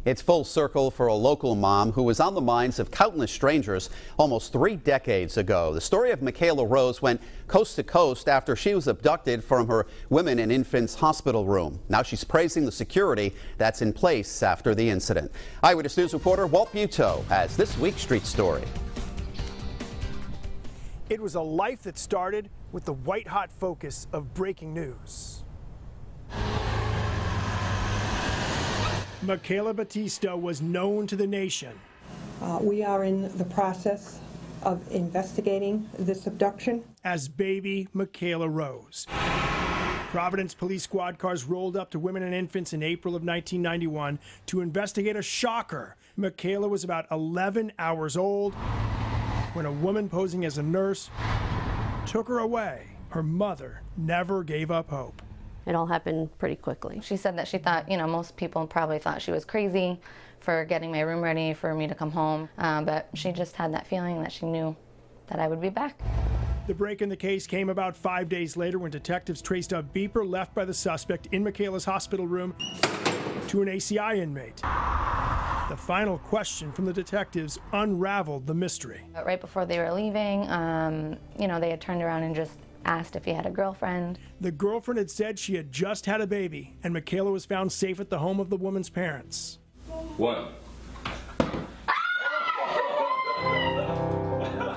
It's full circle for a local mom who was on the minds of countless strangers almost 3 decades ago. The story of Macayla Rose went coast to coast after she was abducted from her women and infants hospital room. Now she's praising the security that's in place after the incident. Eyewitness News reporter Walt Buteau has this week's Street Story. It was a life that started with the white-hot focus of breaking news. Macayla Batista was known to the nation. We are in the process of investigating this abduction As baby Macayla Rose. Providence police squad cars rolled up to women and infants in April of 1991 to investigate a shocker. Macayla was about 11 hours old when a woman posing as a nurse took her away. Her mother never gave up hope. It all happened pretty quickly. She said that she thought, most people probably thought she was crazy for getting my room ready for me to come home, but she just had that feeling that she knew that I would be back. The break in the case came about 5 days later when detectives traced a beeper left by the suspect in Macayla's hospital room to an ACI inmate. The final question from the detectives unraveled the mystery. But right before they were leaving, they had turned around and just asked if he had a girlfriend. The girlfriend had said she had just had a baby, and Macayla was found safe at the home of the woman's parents. One.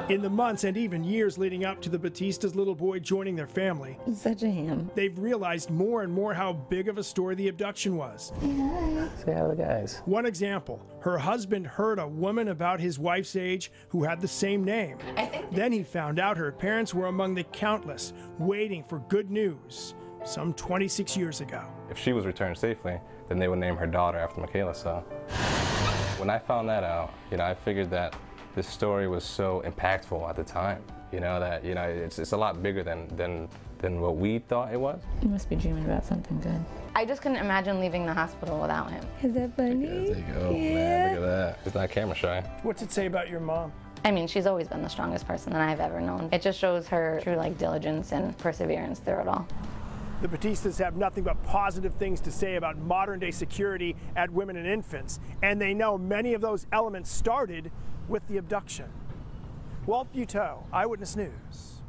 In the months and even years leading up to the Batista's little boy joining their family, Such a ham. they've realized more and more how big of a story the abduction was. Say hi to the guys. One example, her husband heard a woman about his wife's age who had the same name. Then he found out her parents were among the countless waiting for good news some 26 years ago. If she was returned safely, then they would name her daughter after Macayla. So when I found that out, I figured that this story was so impactful at the time. It's a lot bigger than what we thought it was. You must be dreaming about something good. I just couldn't imagine leaving the hospital without him. Is that funny? There you go, man. Look at that. It's not camera shy. What's it say about your mom? I mean, she's always been the strongest person that I've ever known. It just shows her true diligence and perseverance through it all. The Batistas have nothing but positive things to say about modern-day security at women and infants, and they know many of those elements started with the abduction. Walt Buteau, Eyewitness News.